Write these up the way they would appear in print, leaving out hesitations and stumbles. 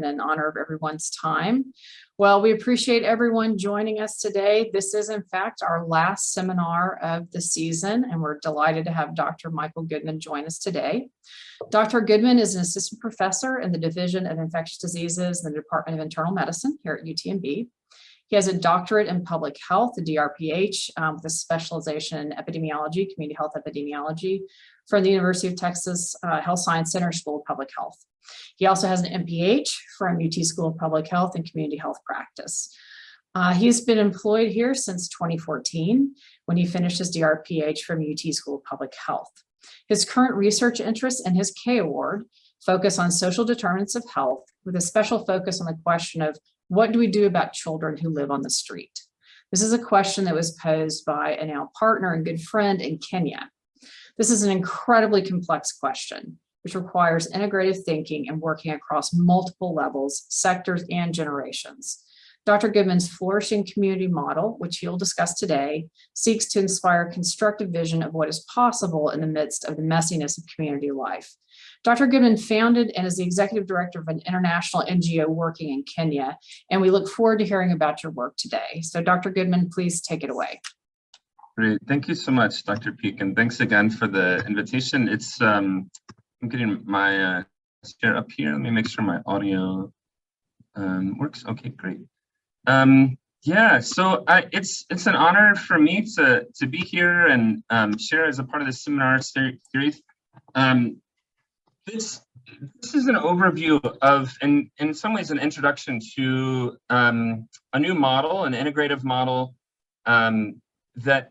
and in honor of everyone's time. Well, we appreciate everyone joining us today. This is, in fact, our last seminar of the season, and we're delighted to have Dr. Michael Goodman join us today. Dr. Goodman is an assistant professor in the Division of Infectious Diseases in the Department of Internal Medicine here at UTMB. He has a doctorate in public health, a DRPH, with a specialization in epidemiology, community health epidemiology, from the University of Texas Health Science Center School of Public Health. He also has an MPH from UT School of Public Health and Community Health Practice. He's been employed here since 2014 when he finished his DRPH from UT School of Public Health. His current research interests and his K Award focus on social determinants of health, with a special focus on the question of what do we do about children who live on the street? This is a question that was posed by a now partner and good friend in Kenya. This is an incredibly complex question, which requires integrative thinking and working across multiple levels, sectors, and generations. Dr. Goodman's Flourishing Community model, which he'll discuss today, seeks to inspire a constructive vision of what is possible in the midst of the messiness of community life. Dr. Goodman founded and is the executive director of an international NGO working in Kenya, and we look forward to hearing about your work today. So Dr. Goodman, please take it away. Great, thank you so much, Dr. Peak, and thanks again for the invitation. It's I'm getting my share up here. Let me make sure my audio works. Okay, great. Yeah, so it's an honor for me to be here and share as a part of this seminar series. This is an overview of, in some ways, an introduction to a new model, an integrative model that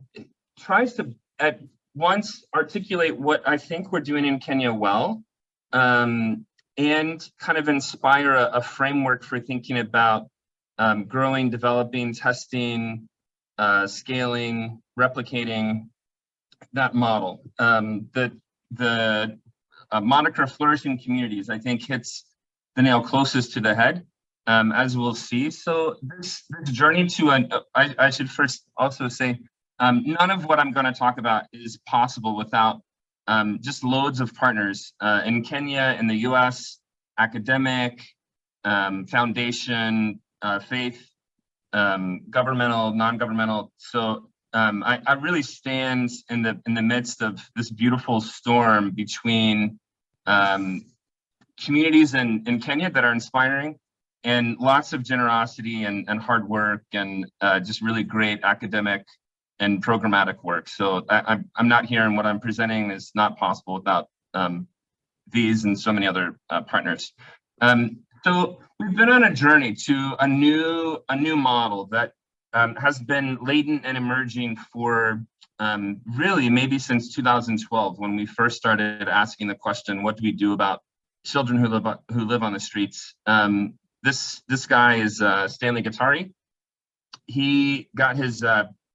tries to at once articulate what I think we're doing in Kenya well, and kind of inspire a framework for thinking about growing, developing, testing, scaling, replicating that model. The moniker Flourishing Communities, I think, hits the nail closest to the head, as we'll see. So this journey to, I should first also say, none of what I'm going to talk about is possible without just loads of partners in Kenya, in the US, academic, foundation, faith, governmental, non-governmental. So I really stand in the midst of this beautiful storm between communities in Kenya that are inspiring, and lots of generosity and hard work, and just really great academic and programmatic work. So I'm not here, and what I'm presenting is not possible without these and so many other partners. So we've been on a journey to a new model that has been latent and emerging for really maybe since 2012, when we first started asking the question, what do we do about children who live on the streets? This guy is Stanley Guattari. He got his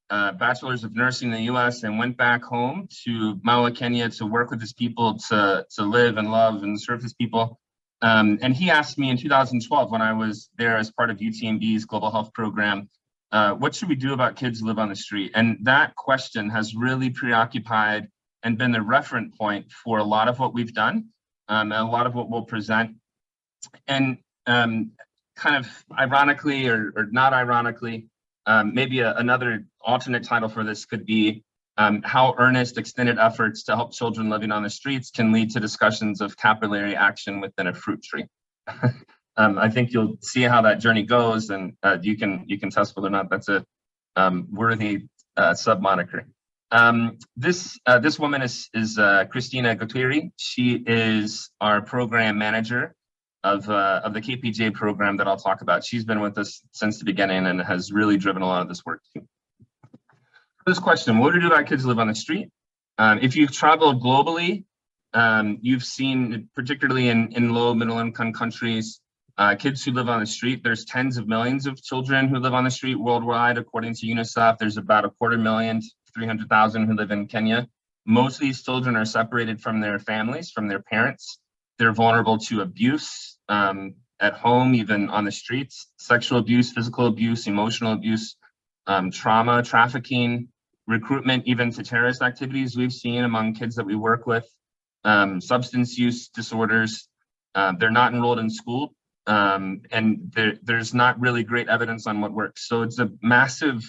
bachelor's of nursing in the US and went back home to Maua, Kenya, to work with his people, to live and love and serve his people. And he asked me in 2012, when I was there as part of UTMB's global health program, what should we do about kids who live on the street? And that question has really preoccupied and been the reference point for a lot of what we've done, and a lot of what we'll present. And kind of ironically or not ironically, maybe another alternate title for this could be how earnest extended efforts to help children living on the streets can lead to discussions of capillary action within a fruit tree. I think you'll see how that journey goes, and you can test whether or not that's a worthy sub-moniker. This woman is Christina Guattari. She is our program manager of the KPJ program that I'll talk about. She's been with us since the beginning and has really driven a lot of this work too. This question, what do we do about kids who live on the street? If you've traveled globally, you've seen, particularly in low middle income countries, kids who live on the street. There's tens of millions of children who live on the street worldwide. According to UNICEF, there's about 250,000 to 300,000 who live in Kenya. Most of these children are separated from their families, from their parents. They're vulnerable to abuse at home, even on the streets, sexual abuse, physical abuse, emotional abuse, trauma, trafficking, recruitment, even to terrorist activities we've seen among kids that we work with, substance use disorders. They're not enrolled in school and there's not really great evidence on what works. So it's a massive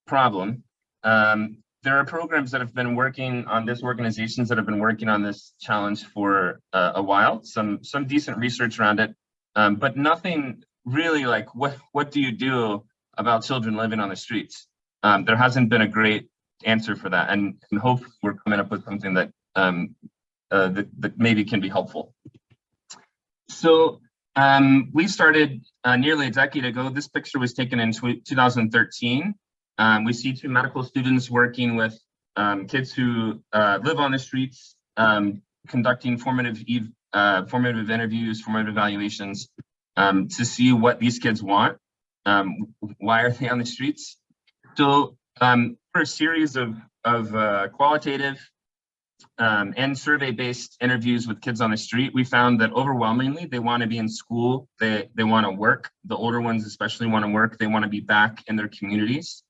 problem. There are programs that have been working on this, organizations that have been working on this challenge for a while, some decent research around it, but nothing really like what do you do about children living on the streets? There hasn't been a great answer for that, and hopefully we're coming up with something that that maybe can be helpful. So we started nearly a decade ago. This picture was taken in 2013. We see two medical students working with kids who live on the streets, conducting formative interviews, formative evaluations to see what these kids want. Why are they on the streets? So for a series of qualitative and survey-based interviews with kids on the street, we found that overwhelmingly they want to be in school, they want to work. The older ones especially want to work. They want to be back in their communities.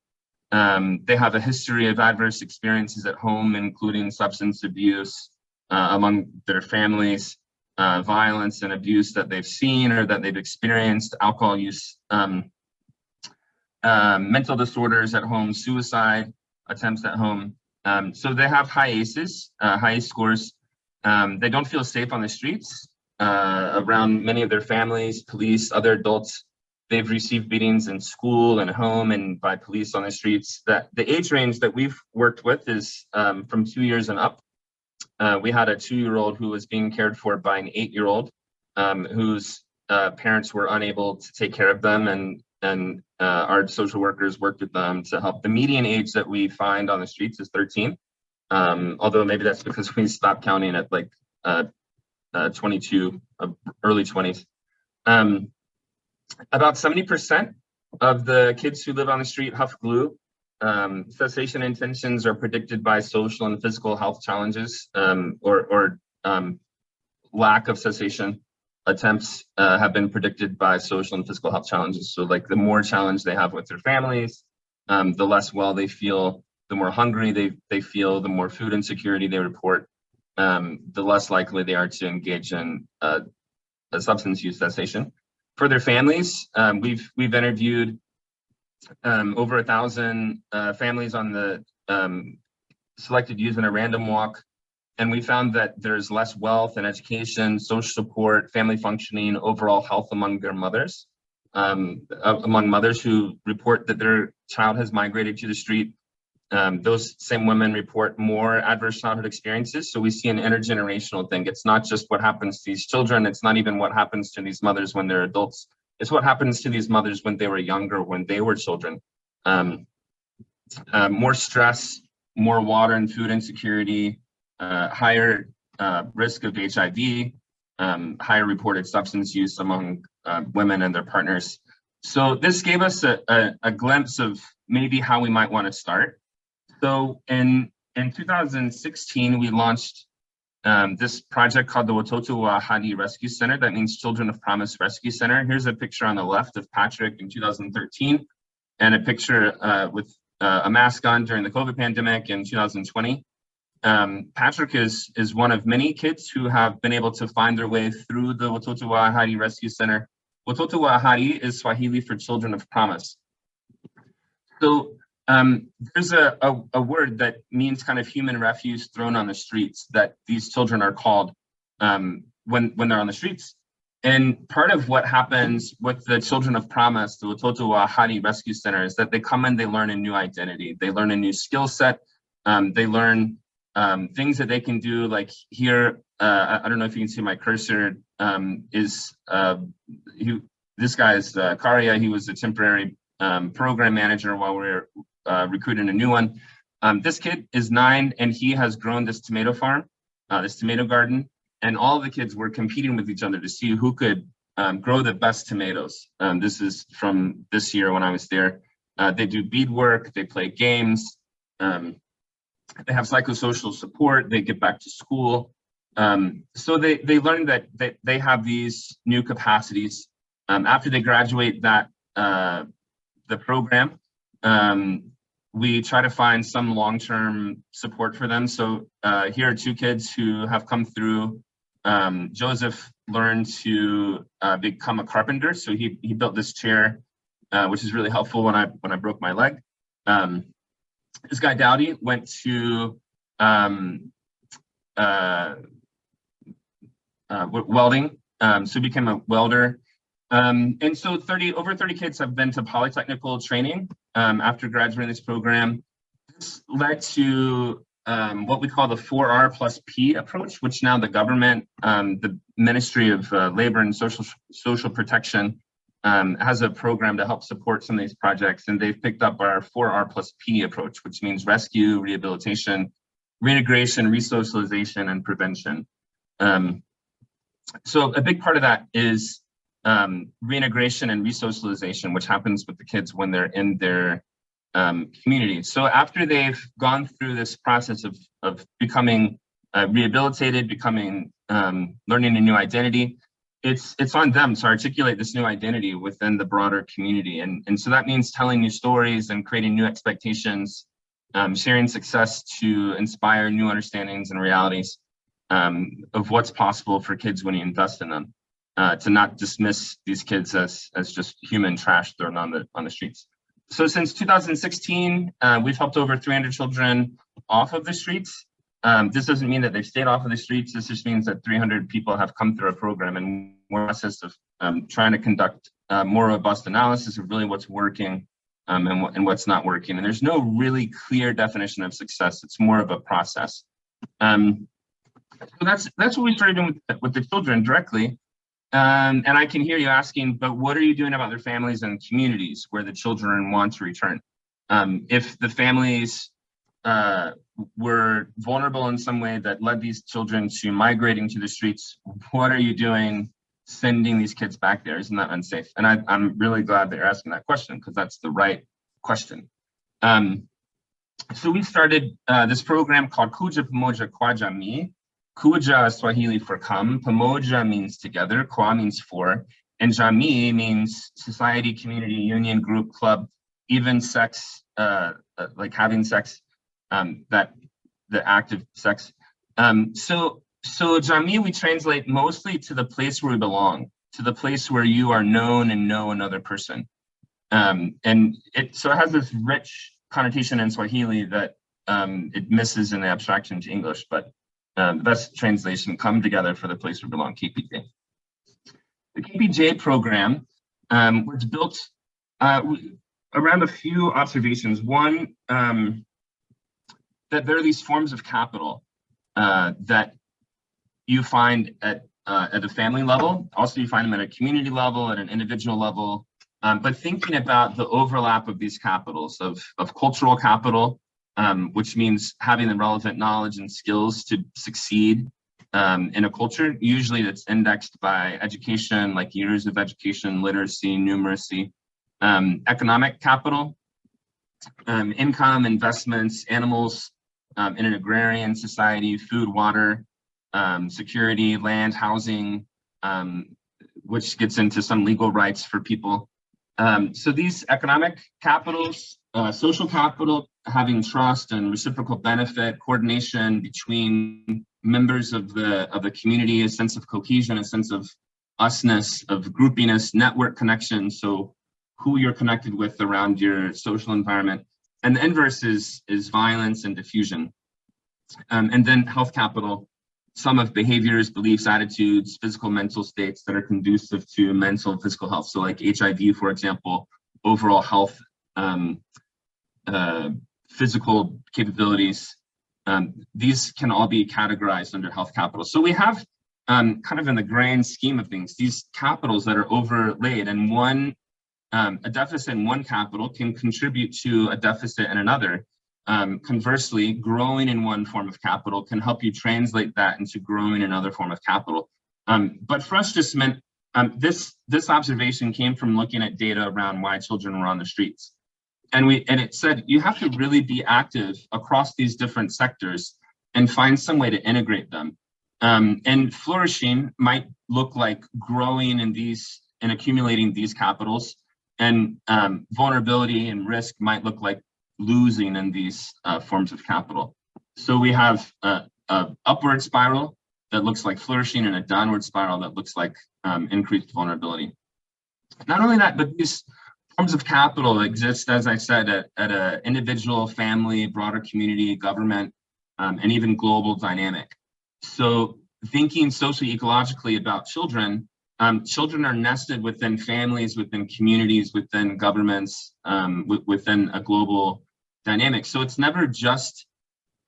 They have a history of adverse experiences at home, including substance abuse among their families, violence and abuse that they've seen or that they've experienced, alcohol use, mental disorders at home, suicide attempts at home. So they have high ACEs, high ACE scores. They don't feel safe on the streets around many of their families, police, other adults. They've received beatings in school and home and by police on the streets. The age range that we've worked with is from 2 years and up. We had a 2-year-old who was being cared for by an 8-year-old whose parents were unable to take care of them, and our social workers worked with them to help. The median age that we find on the streets is 13, although maybe that's because we stopped counting at like 22, early 20s. About 70% of the kids who live on the street huff glue. Cessation intentions are predicted by social and physical health challenges, or lack of cessation attempts have been predicted by social and physical health challenges. So like the more challenge they have with their families, the less well they feel, the more hungry they feel, the more food insecurity they report, the less likely they are to engage in a substance use cessation. For their families, we've interviewed over 1,000 families on the selected using a random walk. And we found that there's less wealth and education, social support, family functioning, overall health among their mothers, among mothers who report that their child has migrated to the street. Those same women report more adverse childhood experiences. So we see an intergenerational thing. It's not just what happens to these children. It's not even what happens to these mothers when they're adults. It's what happens to these mothers when they were younger, when they were children. More stress, more water and food insecurity, higher risk of HIV, higher reported substance use among women and their partners. So this gave us a glimpse of maybe how we might want to start. So in 2016, we launched this project called the Watoto wa Ahadi Rescue Center. That means Children of Promise Rescue Center. Here's a picture on the left of Patrick in 2013, and a picture with a mask on during the COVID pandemic in 2020. Patrick is one of many kids who have been able to find their way through the Watoto wa Ahadi Rescue Center. Watoto wa Ahadi is Swahili for Children of Promise. So there's a word that means kind of human refuse thrown on the streets that these children are called when they're on the streets. And part of what happens with the Children of Promise, the Watoto wa Ahadi Rescue Center, is that they come in, they learn a new identity, they learn a new skill set, they learn things that they can do. Like here, I don't know if you can see my cursor, this guy is Karia. He was a temporary program manager while we were recruiting a new one. This kid is 9 and he has grown this tomato farm, this tomato garden, and all of the kids were competing with each other to see who could grow the best tomatoes. This is from this year when I was there. They do beadwork, they play games, they have psychosocial support, they get back to school. So they learn that they have these new capacities. After they graduate the program, we try to find some long-term support for them. So here are 2 kids who have come through Joseph learned to become a carpenter. So he built this chair, which is really helpful when I broke my leg. This guy Dowdy went to welding, so he became a welder. And so over 30 kids have been to polytechnical training after graduating this program. This led to what we call the 4R plus P approach, which now the government, the Ministry of Labor and Social Protection has a program to help support some of these projects. And they've picked up our 4R plus P approach, which means rescue, rehabilitation, reintegration, resocialization, and prevention. So a big part of that is reintegration and resocialization, which happens with the kids when they're in their community. So after they've gone through this process of becoming rehabilitated, becoming learning a new identity, it's on them to articulate this new identity within the broader community. And so that means telling new stories and creating new expectations, sharing success to inspire new understandings and realities of what's possible for kids when you invest in them, to not dismiss these kids as just human trash thrown on the streets. So since 2016, we've helped over 300 children off of the streets. This doesn't mean that they've stayed off of the streets. This just means that 300 people have come through our program, and we're in the process of trying to conduct more robust analysis of really what's working and what's not working. And there's no really clear definition of success. It's more of a process. So that's what we started doing with the children directly. And I can hear you asking, but what are you doing about their families and communities where the children want to return? If the families were vulnerable in some way that led these children to migrating to the streets, what are you doing sending these kids back there? Isn't that unsafe? And I'm really glad that you're asking that question, because that's the right question. So we started this program called Kuja Pamoja Kwa Jamii. Kuja is Swahili for come, Pamoja means together, Kwa means for, and Jamii means society, community, union, group, club, even sex, like having sex, that the act of sex. So Jamii we translate mostly to the place where we belong, to the place where you are known and know another person. And it has this rich connotation in Swahili that it misses in the abstraction to English, but the best translation, come together for the place we belong, KPJ. The KPJ program was built around a few observations. One, that there are these forms of capital that you find at a family level. Also, you find them at a community level, at an individual level. But thinking about the overlap of these capitals of cultural capital, which means having the relevant knowledge and skills to succeed in a culture, usually that's indexed by education, like years of education, literacy, numeracy, economic capital, income, investments, animals in an agrarian society, food, water, security, land, housing, which gets into some legal rights for people. So these economic capitals, social capital, having trust and reciprocal benefit, coordination between members of the community, a sense of cohesion, a sense of usness, of groupiness, network connection, so who you're connected with around your social environment. And the inverse is violence and diffusion. And then health capital, some of behaviors, beliefs, attitudes, physical, mental states that are conducive to mental and physical health. So like HIV, for example, overall health, physical capabilities, these can all be categorized under health capital. So we have kind of in the grand scheme of things, these capitals that are overlaid, and a deficit in one capital can contribute to a deficit in another. Conversely, growing in one form of capital can help you translate that into growing another form of capital. But for us, just meant this observation came from looking at data around why children were on the streets. And it said you have to really be active across these different sectors and find some way to integrate them. And flourishing might look like growing in these and accumulating these capitals, and vulnerability and risk might look like losing in these forms of capital. So we have an upward spiral that looks like flourishing and a downward spiral that looks like increased vulnerability. Not only that, but these forms of capital exist, as I said, at an individual, family, broader community, government, and even global dynamic. So thinking socially ecologically about children, children are nested within families, within communities, within governments, within a global dynamic. So it's never just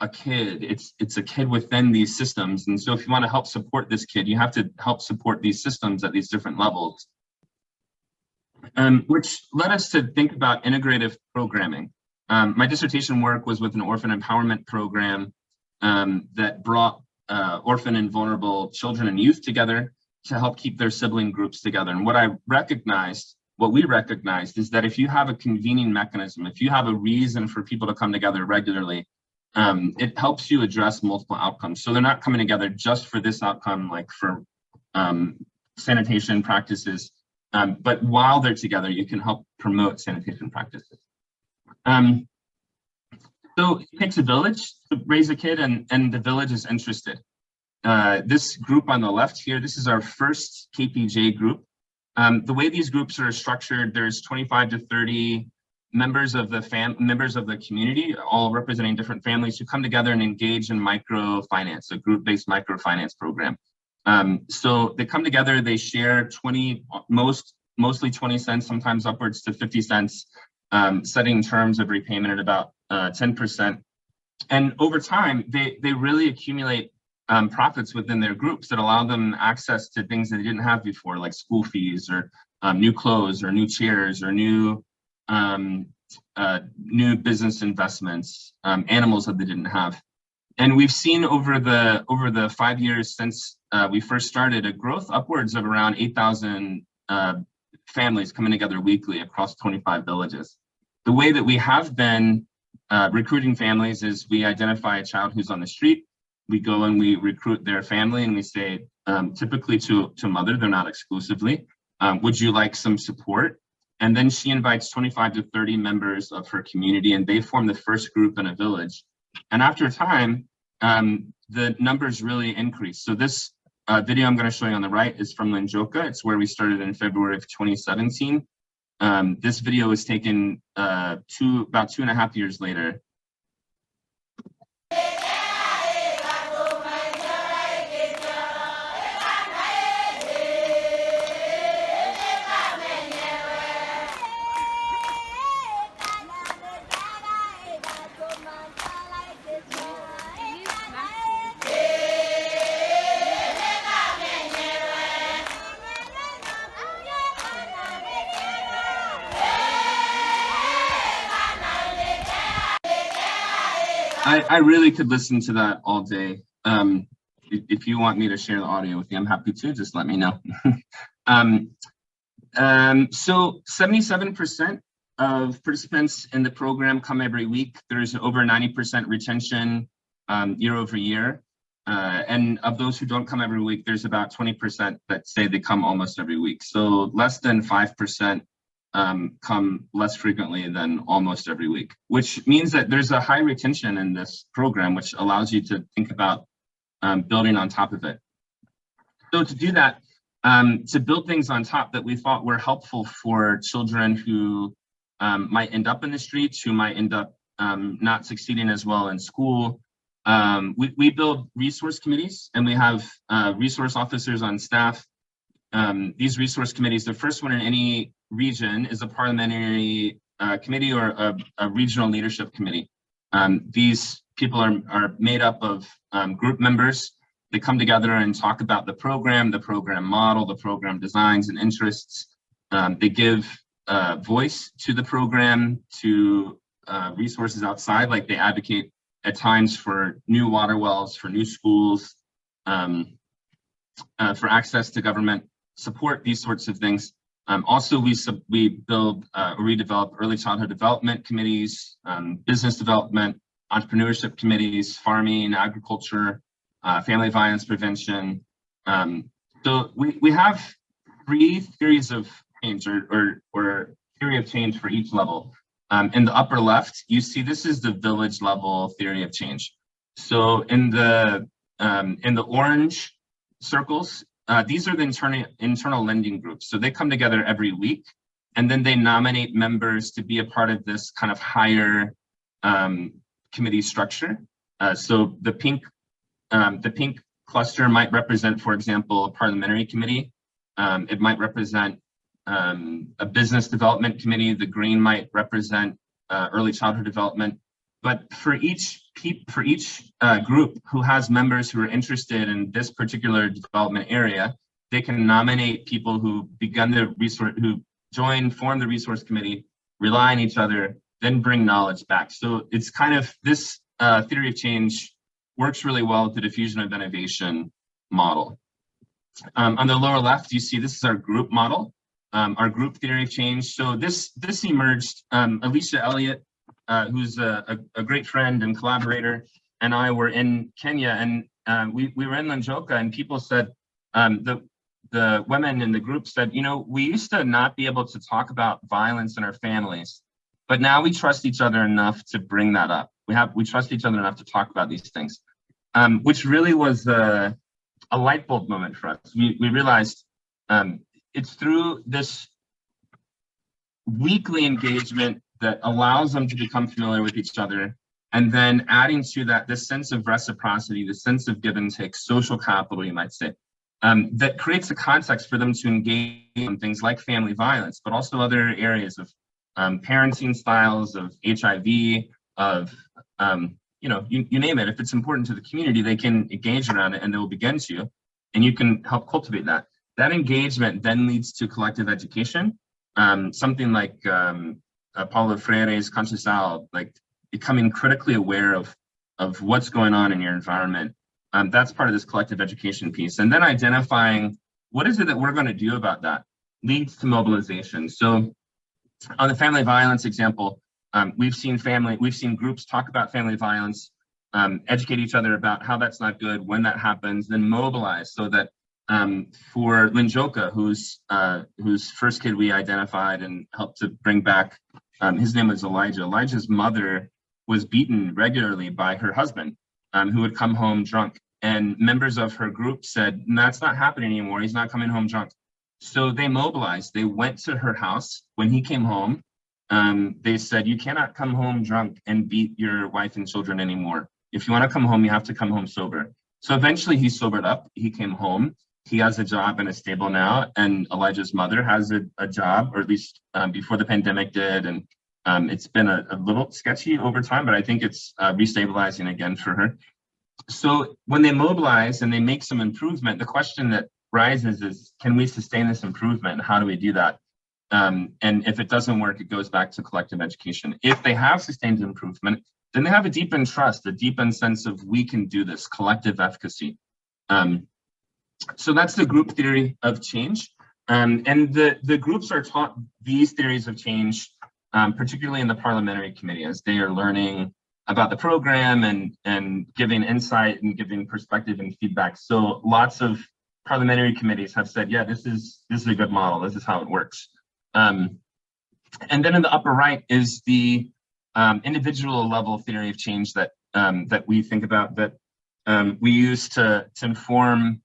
a kid, it's a kid within these systems. And so if you want to help support this kid, you have to help support these systems at these different levels. Which led us to think about integrative programming. My dissertation work was with an orphan empowerment program that brought orphan and vulnerable children and youth together to help keep their sibling groups together. And what we recognized is that if you have a convening mechanism, if you have a reason for people to come together regularly, it helps you address multiple outcomes. So they're not coming together just for this outcome, like for sanitation practices, but while they're together, you can help promote sanitation practices. So it takes a village to raise a kid, and the village is interested. This group on the left here, this is our first KPJ group. The way these groups are structured, there's 25 to 30 members of the community, all representing different families, who come together and engage in microfinance, a group-based microfinance program. So they come together, they share mostly 20 cents, sometimes upwards to 50 cents, setting terms of repayment at about 10%. And over time, they really accumulate profits within their groups that allow them access to things that they didn't have before, like school fees or new clothes or new chairs or new business investments, animals that they didn't have. And we've seen over the 5 years since we first started a growth upwards of around 8,000 families coming together weekly across 25 villages. The way that we have been recruiting families is we identify a child who's on the street. We go and we recruit their family, and we say, typically to mother, they're not exclusively, would you like some support? And then she invites 25 to 30 members of her community, and they form the first group in a village. And after time, the numbers really increase. So this video I'm going to show you on the right is from Linjoka. It's where we started in February of 2017. This video was taken about 2.5 years later. I really could listen to that all day. If you want me to share the audio with you, I'm happy to, just let me know. So 77% of participants in the program come every week. There's over 90% retention year over year. And of those who don't come every week, there's about 20% that say they come almost every week. So less than 5% come less frequently than almost every week, which means that there's a high retention in this program, which allows you to think about building on top of it. So to do that, to build things on top that we thought were helpful for children who might end up in the streets, who might end up not succeeding as well in school, we build resource committees, and we have resource officers on staff. These resource committees, the first one in any region is a parliamentary committee or a regional leadership committee. These people are made up of group members. They come together and talk about the program model, the program designs and interests. They give voice to the program, to resources outside, like they advocate at times for new water wells, for new schools, for access to government support, these sorts of things. Also, we build or we develop early childhood development committees, business development, entrepreneurship committees, farming, agriculture, family violence prevention. So we have 3 theories of change or theory of change for each level. In the upper left, you see this is the village level theory of change. So in the orange circles. These are the internal lending groups. So they come together every week, and then they nominate members to be a part of this kind of higher committee structure. So the pink cluster might represent, for example, a parliamentary committee. It might represent a business development committee. The green might represent early childhood development. But for each group who has members who are interested in this particular development area, they can nominate people who form the resource committee, rely on each other, then bring knowledge back. So it's kind of this theory of change works really well with the diffusion of innovation model. On the lower left, you see this is our group model, our group theory of change. So this emerged, Alicia Elliott, who's a great friend and collaborator, and I were in Kenya, and we were in Lanjoka, and people said, the women in the group said, you know, we used to not be able to talk about violence in our families, but now we trust each other enough to bring that up. We trust each other enough to talk about these things, which really was a light bulb moment for us. We realized it's through this weekly engagement that allows them to become familiar with each other, and then adding to that this sense of reciprocity, the sense of give and take, social capital, you might say, that creates a context for them to engage in things like family violence, but also other areas of parenting styles, of HIV, of you know, you name it. If it's important to the community, they can engage around it, and they will begin to, and you can help cultivate that. That engagement then leads to collective education, something like Paulo Freire's Consciencial, like becoming critically aware of what's going on in your environment. That's part of this collective education piece. And then identifying what is it that we're going to do about that leads to mobilization. So on the family violence example, we've seen groups talk about family violence, educate each other about how that's not good, when that happens, then mobilize so that for Lanjoka, whose first kid we identified and helped to bring back, his name was Elijah. Elijah's mother was beaten regularly by her husband, who would come home drunk. And members of her group said, that's not happening anymore. He's not coming home drunk. So they mobilized. They went to her house. When he came home, they said, you cannot come home drunk and beat your wife and children anymore. If you want to come home, you have to come home sober. So eventually he sobered up. He came home. He has a job and is stable now. And Elijah's mother has a job, or at least before the pandemic did. And it's been a little sketchy over time, but I think it's restabilizing again for her. So when they mobilize and they make some improvement, the question that rises is, can we sustain this improvement? And how do we do that? And if it doesn't work, it goes back to collective education. If they have sustained improvement, then they have a deepened trust, a deepened sense of we can do this, collective efficacy. So that's the group theory of change. And the groups are taught these theories of change, particularly in the parliamentary committee, as they are learning about the program and giving insight and giving perspective and feedback. So lots of parliamentary committees have said, yeah, this is a good model. This is how it works. And then in the upper right is the individual level theory of change that we think about, that we use to inform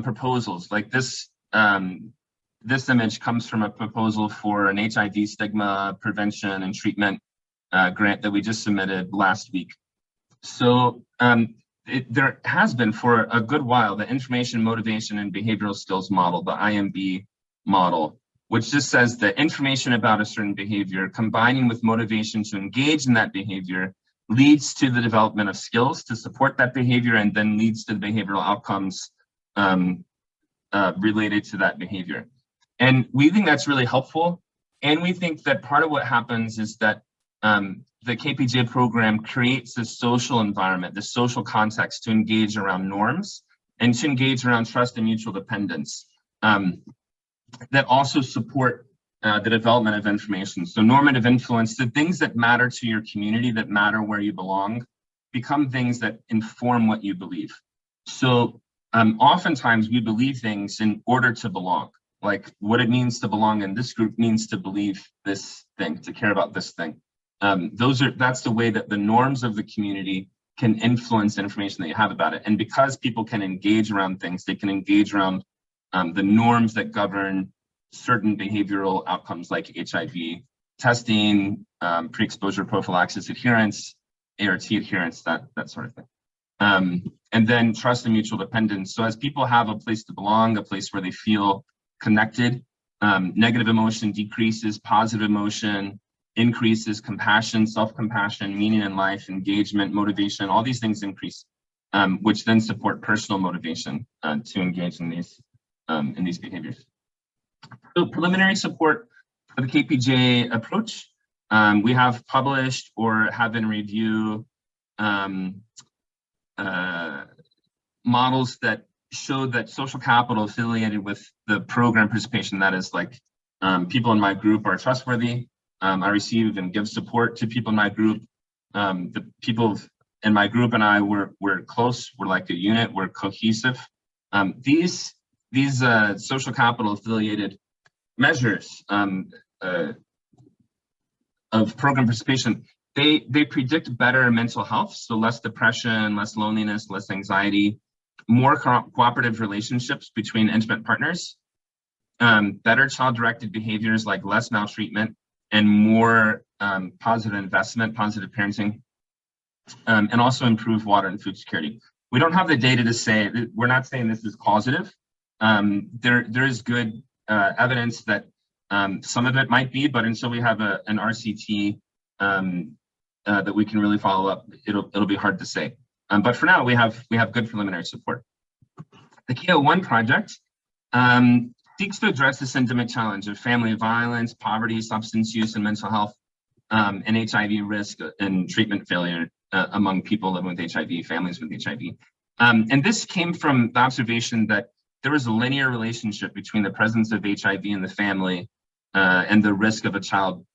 proposals. Like this image comes from a proposal for an HIV stigma prevention and treatment grant that we just submitted last week. So there has been for a good while the information, motivation, and behavioral skills model, the IMB model, which just says that information about a certain behavior combining with motivation to engage in that behavior leads to the development of skills to support that behavior, and then leads to the behavioral outcomes related to that behavior. And we think that's really helpful. And we think that part of what happens is that the KPJ program creates this social environment, this social context to engage around norms and to engage around trust and mutual dependence that also support the development of information. So normative influence, the things that matter to your community, that matter where you belong, become things that inform what you believe. So oftentimes we believe things in order to belong, like what it means to belong in this group means to believe this thing, to care about this thing. That's the way that the norms of the community can influence the information that you have about it. And because people can engage around things, they can engage around the norms that govern certain behavioral outcomes like HIV testing, pre-exposure prophylaxis adherence, ART adherence, that sort of thing. And then trust and mutual dependence. So as people have a place to belong, a place where they feel connected, negative emotion decreases, positive emotion increases, compassion, self-compassion, meaning in life, engagement, motivation, all these things increase, which then support personal motivation to engage in these behaviors. So preliminary support for the KPJ approach, we have published or have in review models that show that social capital affiliated with the program participation, that is like people in my group are trustworthy. I receive and give support to people in my group. The people in my group and I, we're close, we're like a unit, we're cohesive. These social capital affiliated measures of program participation, they predict better mental health, so less depression, less loneliness, less anxiety, more cooperative relationships between intimate partners, better child-directed behaviors like less maltreatment, and more positive investment, positive parenting, and also improve water and food security. We don't have the data to say, we're not saying this is causative. There is good evidence that some of it might be, but until we have an RCT that we can really follow up, it'll be hard to say. But for now, we have good preliminary support. The KO1 project seeks to address this endemic challenge of family violence, poverty, substance use, and mental health, and HIV risk and treatment failure among people living with HIV, families with HIV. And this came from the observation that there was a linear relationship between the presence of HIV in the family and the risk of a child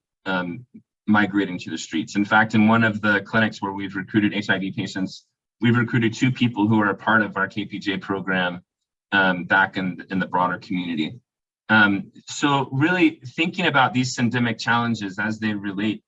migrating to the streets. In fact, in one of the clinics where we've recruited HIV patients, we've recruited 2 people who are a part of our KPJ program back in the broader community. So really thinking about these syndemic challenges as they relate,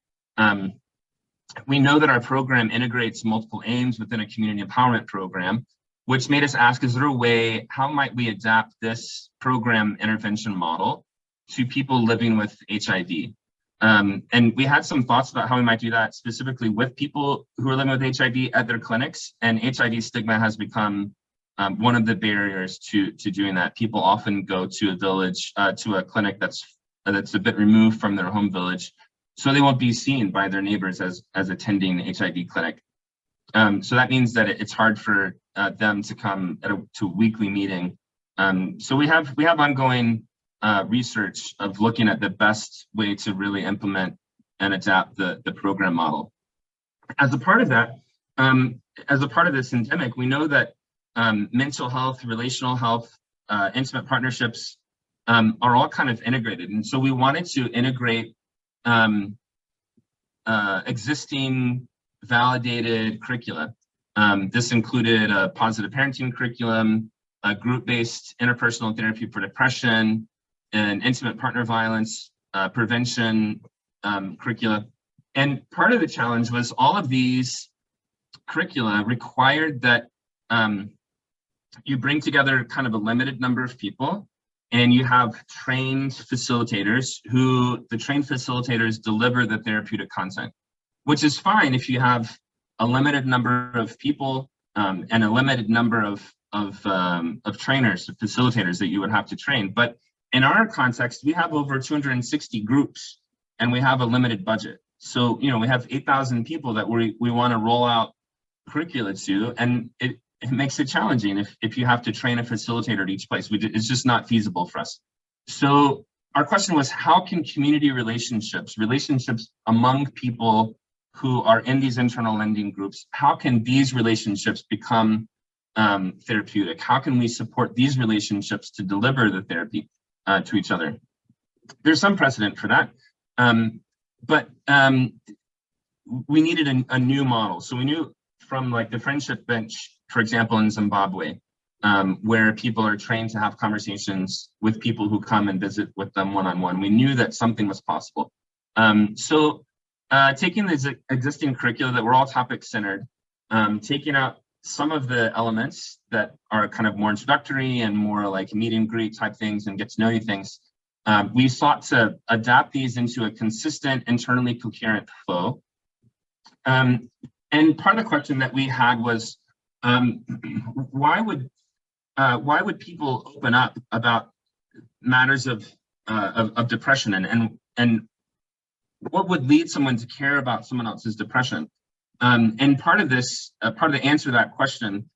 we know that our program integrates multiple aims within a community empowerment program, which made us ask, is there a way, how might we adapt this program intervention model to people living with HIV? And we had some thoughts about how we might do that specifically with people who are living with HIV at their clinics, and HIV stigma has become one of the barriers to doing that. People often go to a village, to a clinic that's a bit removed from their home village, so they won't be seen by their neighbors as attending the HIV clinic. So that means that it's hard for them to come to a weekly meeting. So we have ongoing research of looking at the best way to really implement and adapt the program model. As a part of that, as a part of this endemic, we know that mental health, relational health, intimate partnerships are all kind of integrated. And so we wanted to integrate existing validated curricula. This included a positive parenting curriculum, a group-based interpersonal therapy for depression, and intimate partner violence prevention curricula. And part of the challenge was all of these curricula required that you bring together kind of a limited number of people, and you have trained facilitators who the trained facilitators deliver the therapeutic content, which is fine if you have a limited number of people and a limited number of trainers, facilitators that you would have to train. But in our context, we have over 260 groups and we have a limited budget. So, you know, we have 8,000 people that we want to roll out curricula to, and it makes it challenging if you have to train a facilitator at each place. It's just not feasible for us. So our question was, how can community relationships among people who are in these internal lending groups, how can these relationships become therapeutic? How can we support these relationships to deliver the therapy to each other? There's some precedent for that, but we needed a new model. So we knew from like the friendship bench, for example, in Zimbabwe, where people are trained to have conversations with people who come and visit with them one-on-one, we knew that something was possible. So taking the existing curricula that were all topic-centered, taking out some of the elements that are kind of more introductory and more like meet and greet type things and get to know you things. We sought to adapt these into a consistent, internally coherent flow. And part of the question that we had was, why would people open up about matters of depression, and what would lead someone to care about someone else's depression? And part of the answer to that question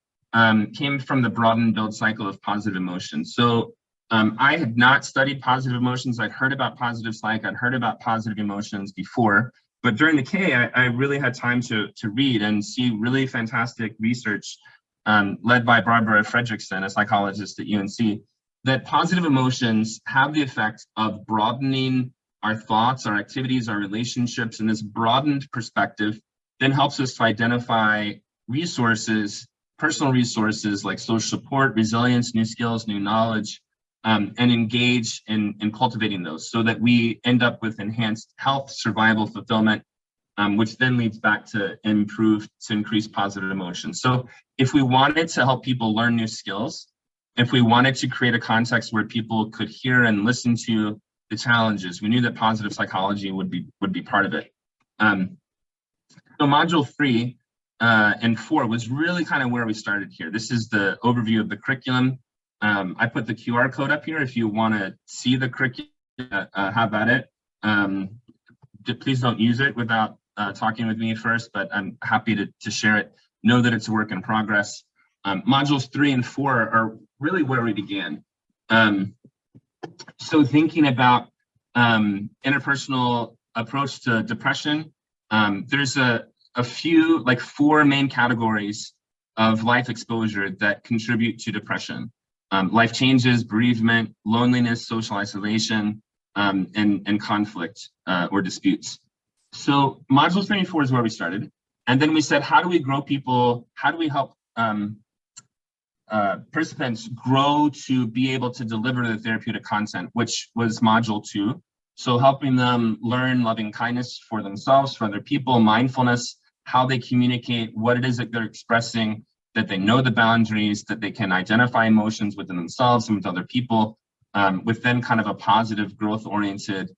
came from the broaden and build cycle of positive emotions. So I had not studied positive emotions. I'd heard about positive psych. I'd heard about positive emotions before, but during the K, I really had time to read and see really fantastic research led by Barbara Fredrickson, a psychologist at UNC, that positive emotions have the effect of broadening our thoughts, our activities, our relationships, and this broadened perspective then helps us to identify resources, personal resources like social support, resilience, new skills, new knowledge, and engage in cultivating those so that we end up with enhanced health, survival, fulfillment, which then leads back to increase positive emotions. So if we wanted to help people learn new skills, if we wanted to create a context where people could hear and listen to the challenges, we knew that positive psychology would be part of it. So module 3 and 4 was really kind of where we started here. This is the overview of the curriculum. I put the QR code up here if you want to see the curriculum, have at it. Please don't use it without talking with me first, but I'm happy to share it. Know that it's a work in progress. Modules 3 and 4 are really where we began. So thinking about interpersonal approach to depression, there's a few, like 4 main categories of life exposure that contribute to depression. Life changes, bereavement, loneliness, social isolation, and conflict or disputes. So module 3 and 4 is where we started. And then we said, how do we grow people? How do we help participants grow to be able to deliver the therapeutic content, which was module 2. So helping them learn loving kindness for themselves, for other people, mindfulness, how they communicate, what it is that they're expressing, that they know the boundaries, that they can identify emotions within themselves and with other people, within kind of a positive growth-oriented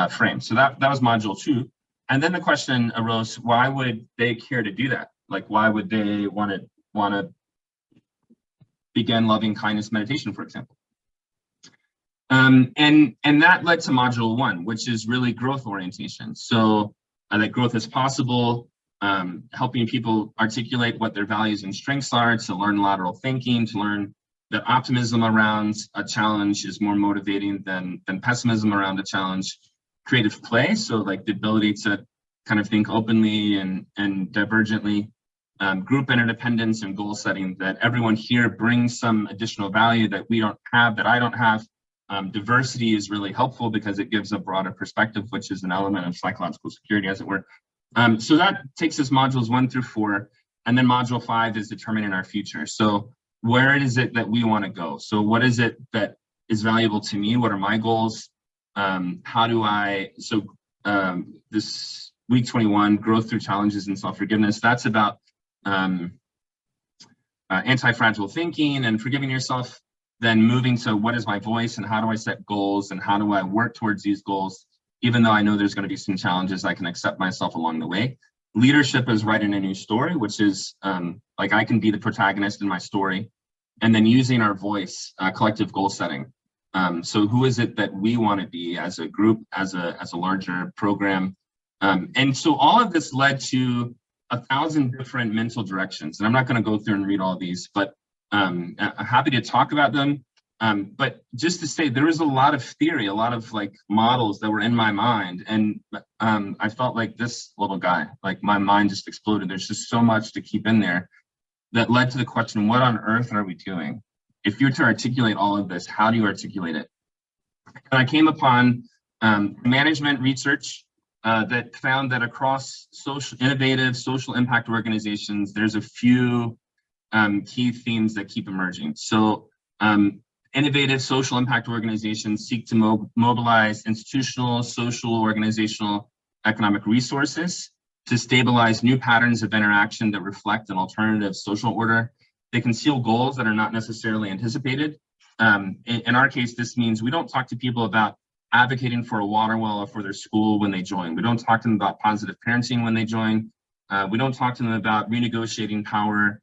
frame. So that was module 2. And then the question arose, why would they care to do that? Like, why would they want to begin loving kindness meditation, for example? And that led to module 1, which is really growth orientation. So that growth is possible, helping people articulate what their values and strengths are, to learn lateral thinking, to learn that optimism around a challenge is more motivating than pessimism around a challenge. Creative play, so like the ability to kind of think openly and divergently. Group interdependence and goal setting, that everyone here brings some additional value that we don't have, that I don't have. Diversity is really helpful because it gives a broader perspective, which is an element of psychological security, as it were. So that takes us modules 1 through 4. And then module 5 is determining our future. So where is it that we want to go? So what is it that is valuable to me? What are my goals? How do I, this week 21, growth through challenges and self-forgiveness, that's about anti-fragile thinking and forgiving yourself, then moving to what is my voice and how do I set goals and how do I work towards these goals, even though I know there's going to be some challenges, I can accept myself along the way. Leadership is writing a new story, which is like I can be the protagonist in my story, and then using our voice, collective goal setting. So who is it that we want to be as a group, as a larger program? And so all of this led to 1,000 different mental directions. And I'm not going to go through and read all these, but I'm happy to talk about them. But just to say, there was a lot of theory, a lot of like models that were in my mind. And I felt like this little guy, like my mind just exploded. There's just so much to keep in there that led to the question, what on earth are we doing? If you're to articulate all of this, how do you articulate it? And I came upon management research that found that across innovative social impact organizations, there's a few key themes that keep emerging. So innovative social impact organizations seek to mobilize institutional, social, organizational, economic resources to stabilize new patterns of interaction that reflect an alternative social order. They conceal goals that are not necessarily anticipated. In our case, this means we don't talk to people about advocating for a water well or for their school when they join. We don't talk to them about positive parenting when they join. We don't talk to them about renegotiating power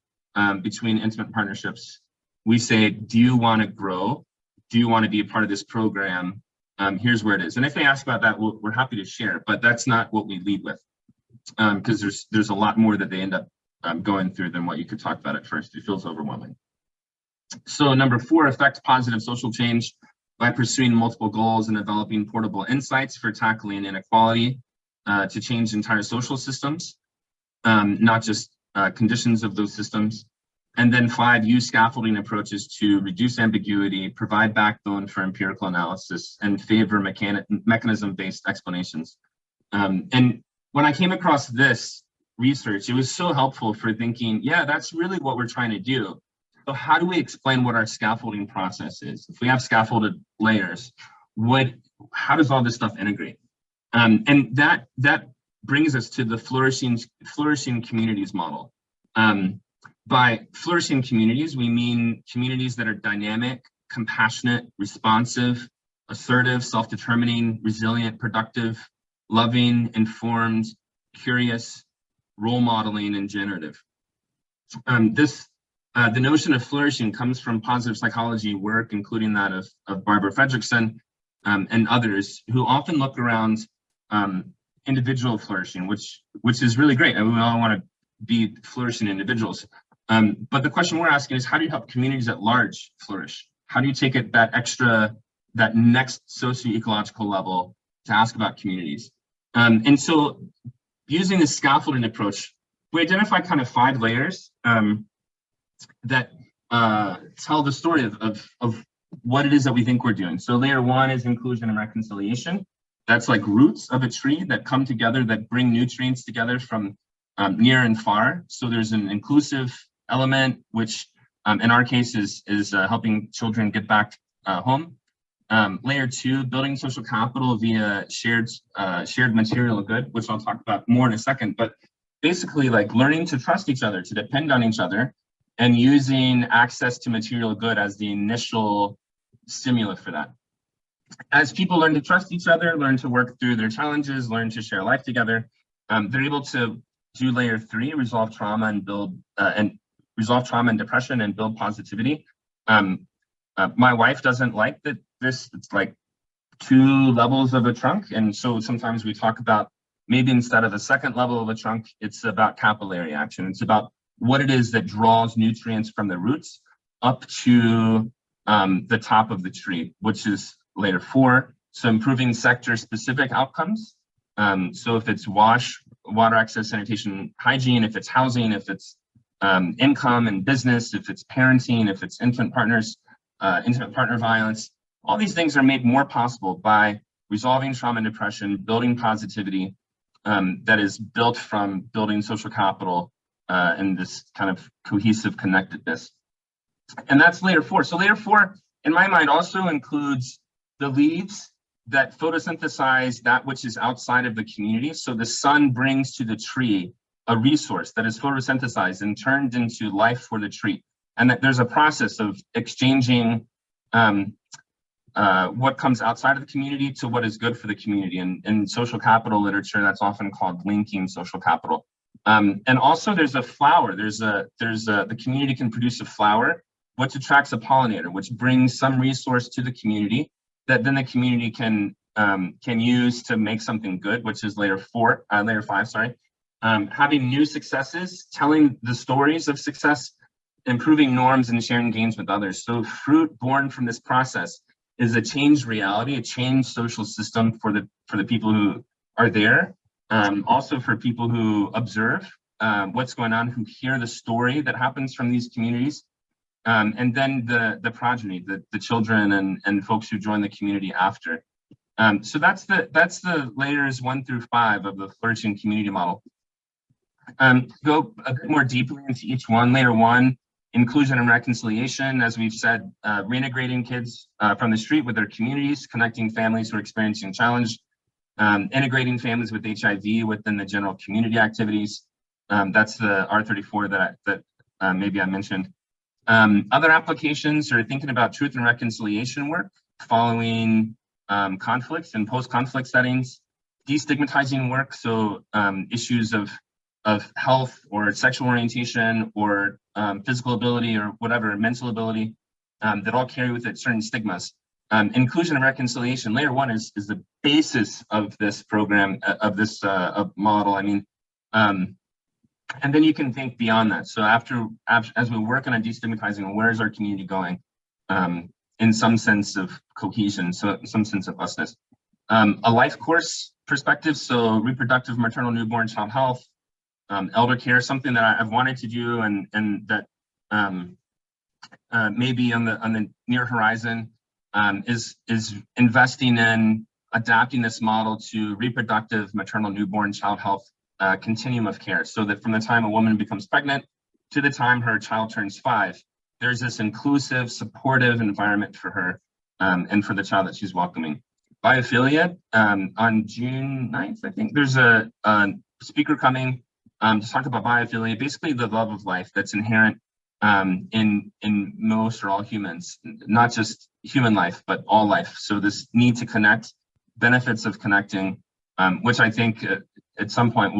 between intimate partnerships. We say, do you want to grow? Do you want to be a part of this program? Here's where it is. And if they ask about that, we're happy to share, but that's not what we lead with, because there's a lot more that they end up going through than what you could talk about at first. It feels overwhelming. So number 4, affect positive social change by pursuing multiple goals and developing portable insights for tackling inequality to change entire social systems, not just conditions of those systems. And then 5, use scaffolding approaches to reduce ambiguity, provide backbone for empirical analysis, and favor mechanism-based explanations. And when I came across this research, it was so helpful for thinking, yeah, that's really what we're trying to do. So how do we explain what our scaffolding process is? If we have scaffolded layers, how does all this stuff integrate? And that brings us to the flourishing communities model. By flourishing communities, we mean communities that are dynamic, compassionate, responsive, assertive, self-determining, resilient, productive, loving, informed, curious, role modeling, and generative. The notion of flourishing comes from positive psychology work, including that of Barbara Fredrickson and others, who often look around individual flourishing, which is really great, and we all want to be flourishing individuals. But the question we're asking is, how do you help communities at large flourish? How do you take it that next socio-ecological level to ask about communities? And so using the scaffolding approach, we identify kind of 5 layers that tell the story of what it is that we think we're doing. So layer 1 is inclusion and reconciliation. That's like roots of a tree that come together, that bring nutrients together from near and far. So there's an inclusive element, which in our case is helping children get back home. Layer 2, building social capital via shared material good, which I'll talk about more in a second. But basically, like learning to trust each other, to depend on each other, and using access to material good as the initial stimulus for that. As people learn to trust each other, learn to work through their challenges, learn to share life together, they're able to do layer 3, resolve trauma and depression and build positivity. My wife doesn't like that it's like 2 levels of a trunk, and so sometimes we talk about maybe instead of the 2nd level of a trunk, it's about capillary action. It's about what it is that draws nutrients from the roots up to the top of the tree, which is layer 4. So improving sector-specific outcomes. So if it's water access, sanitation, hygiene, if it's housing, if it's income and business, if it's parenting, if it's intimate partner violence, all these things are made more possible by resolving trauma and depression, building positivity that is built from building social capital and this kind of cohesive connectedness. And that's layer 4. So layer 4, in my mind, also includes the leaves that photosynthesize that which is outside of the community. So the sun brings to the tree a resource that is photosynthesized and turned into life for the tree. And that there's a process of exchanging what comes outside of the community to what is good for the community. And in social capital literature, that's often called linking social capital. And also there's a flower. The community can produce a flower, which attracts a pollinator, which brings some resource to the community that then the community can use to make something good, which is layer 5, sorry. Having new successes, telling the stories of success, improving norms, and sharing gains with others. So fruit born from this process is a changed reality, a changed social system for the people who are there. Also for people who observe what's going on, who hear the story that happens from these communities. And then the progeny, the children and folks who join the community after. So that's the layers 1 through 5 of the flourishing community model. Go a bit more deeply into each one. Layer 1, inclusion and reconciliation, as we've said, reintegrating kids from the street with their communities, connecting families who are experiencing challenge, integrating families with HIV within the general community activities. That's the R34 that maybe I mentioned. Other applications are thinking about truth and reconciliation work following conflicts and post-conflict settings, destigmatizing work, so issues of health or sexual orientation or physical ability or whatever, mental ability, that all carry with it certain stigmas. Inclusion and reconciliation, layer one is the basis of this program, of this model. I mean, and then you can think beyond that. So as we work on destigmatizing, where is our community going? In some sense of cohesion, so in some sense of usness. A life course perspective, so reproductive, maternal, newborn, child health, elder care, something that I've wanted to do and that maybe on the near horizon is investing in adapting this model to reproductive, maternal, newborn, child health continuum of care, so that from the time a woman becomes pregnant to the time her child turns 5, there's this inclusive, supportive environment for her and for the child that she's welcoming. Biophilia, on June 9th, I think there's a speaker coming to talk about biophilia, basically the love of life that's inherent in most or all humans, not just human life, but all life. So this need to connect, benefits of connecting, which I think at some point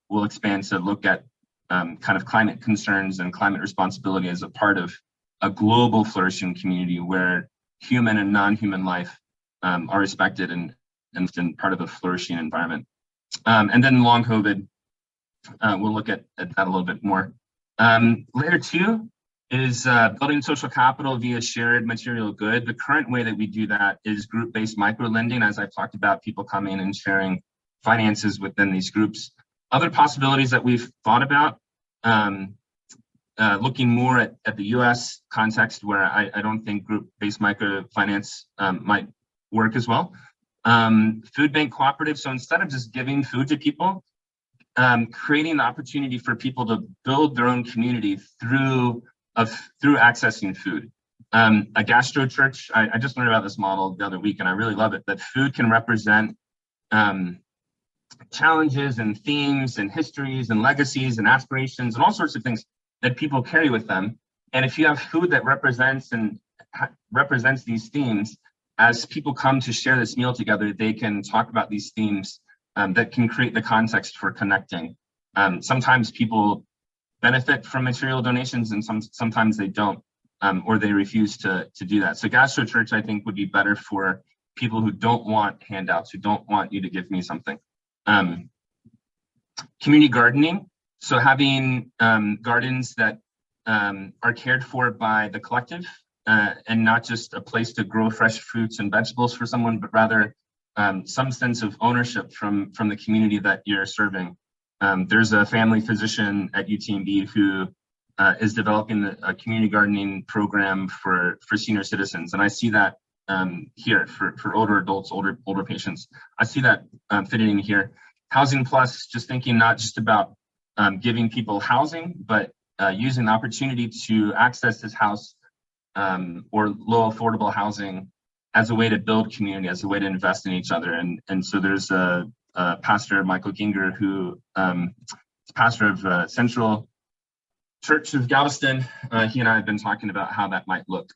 we'll expand to look at kind of climate concerns and climate responsibility as a part of a global flourishing community where human and non-human life are respected and part of a flourishing environment. And then long COVID, we'll look at that a little bit more. Layer 2 is building social capital via shared material good. The current way that we do that is group-based micro-lending, as I've talked about, people coming and sharing finances within these groups. Other possibilities that we've thought about, looking more at the US context, where I don't think group-based microfinance might work as well. Food bank cooperative, so instead of just giving food to people, creating the opportunity for people to build their own community through accessing food. A gastro church, I just learned about this model the other week and I really love it, that food can represent challenges and themes and histories and legacies and aspirations and all sorts of things that people carry with them. And if you have food that represents these themes, as people come to share this meal together, they can talk about these themes that can create the context for connecting. Sometimes people benefit from material donations and sometimes they don't, or they refuse to do that. So gastro church, I think, would be better for people who don't want handouts, who don't want you to give me something. Community gardening, so having gardens that are cared for by the collective and not just a place to grow fresh fruits and vegetables for someone, but rather some sense of ownership from the community that you're serving. There's a family physician at UTMB who is developing a community gardening program for senior citizens. And I see that here for older adults, older patients. I see that fitting in here. Housing Plus, just thinking not just about giving people housing, but using the opportunity to access this house or low affordable housing as a way to build community, as a way to invest in each other. And so there's a pastor, Michael Ginger, who is pastor of Central Church of Galveston. He and I have been talking about how that might look.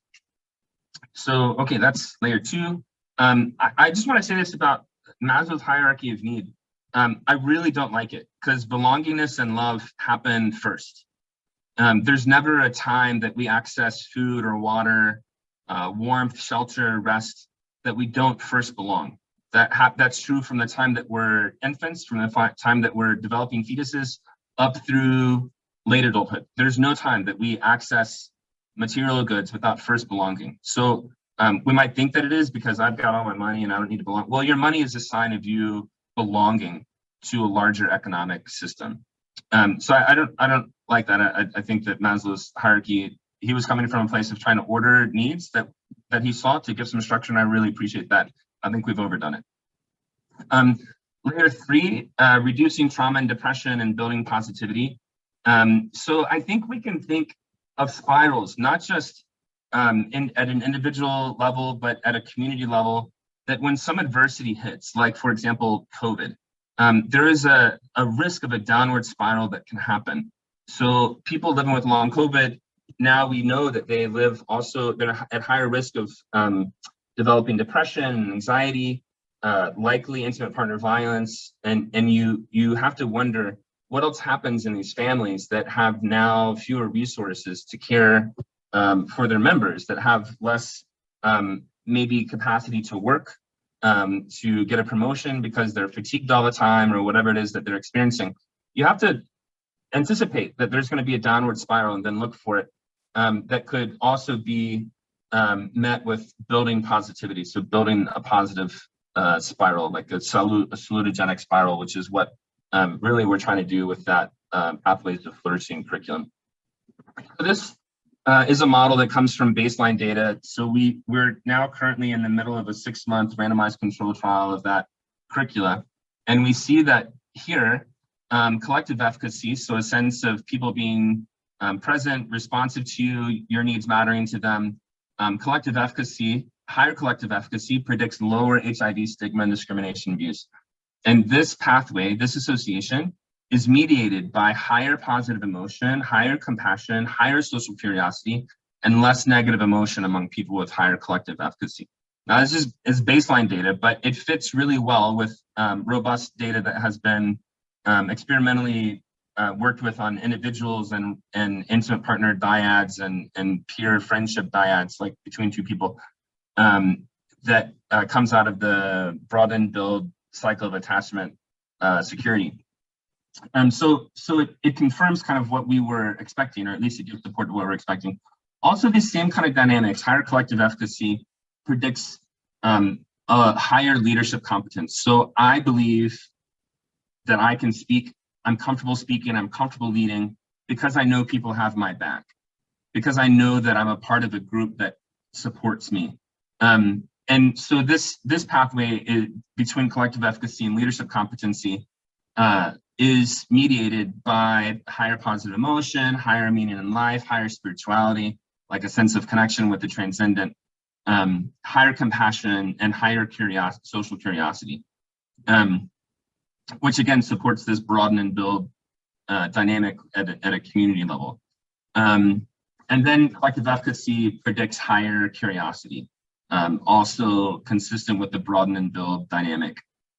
So, okay, that's layer 2. I just want to say this about Maslow's hierarchy of need. I really don't like it because belongingness and love happen first. There's never a time that we access food or water, warmth, shelter, rest, that we don't first belong. That's true from the time that we're infants, from the time that we're developing fetuses, up through late adulthood. There's no time that we access material goods without first belonging. So we might think that it is because I've got all my money and I don't need to belong. Well, your money is a sign of you belonging to a larger economic system. So I don't like that. I think that Maslow's hierarchy, he was coming from a place of trying to order needs that he saw to give some structure, and I really appreciate that. I think we've overdone it. Layer 3, reducing trauma and depression and building positivity. So I think we can think of spirals, not just at an individual level, but at a community level, that when some adversity hits, like for example, COVID, there is a risk of a downward spiral that can happen. So people living with long COVID, now we know that they live also, they're at higher risk of developing depression and anxiety, likely intimate partner violence. And you have to wonder what else happens in these families that have now fewer resources to care for their members, that have less maybe capacity to work, to get a promotion because they're fatigued all the time or whatever it is that they're experiencing. You have to anticipate that there's going to be a downward spiral and then look for it. That could also be met with building positivity. So building a positive spiral, like a salutogenic spiral, which is what really we're trying to do with that Pathways to Flourishing curriculum. So this is a model that comes from baseline data. So we're now currently in the middle of a 6-month randomized control trial of that curricula. And we see that here, collective efficacy, so a sense of people being present, responsive to you, your needs mattering to them. Collective efficacy, higher collective efficacy predicts lower HIV stigma and discrimination abuse. And this pathway, this association, is mediated by higher positive emotion, higher compassion, higher social curiosity, and less negative emotion among people with higher collective efficacy. Now, this is baseline data, but it fits really well with robust data that has been experimentally worked with on individuals and intimate partner dyads and peer friendship dyads, like between two people, that comes out of the broaden, build cycle of attachment security. So it confirms kind of what we were expecting, or at least it gives support to what we're expecting. Also, these same kind of dynamics, higher collective efficacy predicts a higher leadership competence. So I believe that I can speak, I'm comfortable speaking, I'm comfortable leading because I know people have my back, because I know that I'm a part of a group that supports me. And so this pathway between collective efficacy and leadership competency is mediated by higher positive emotion, higher meaning in life, higher spirituality, like a sense of connection with the transcendent, higher compassion, and higher social curiosity, which again supports this broaden and build dynamic at a community level. And then collective efficacy predicts higher curiosity, also consistent with the broaden and build dynamic,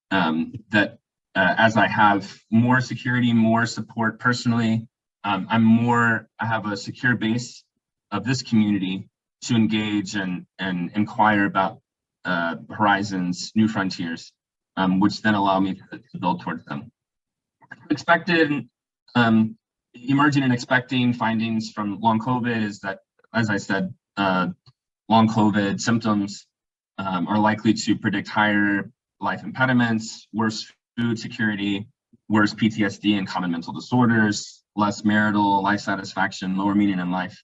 that as I have more security, more support personally, I have a secure base of this community to engage and inquire about horizons, new frontiers, which then allow me to build towards them. Expected, emerging and expecting findings from long COVID is that, as I said, long COVID symptoms are likely to predict higher life impediments, worse food security, worse PTSD and common mental disorders, less marital life satisfaction, lower meaning in life,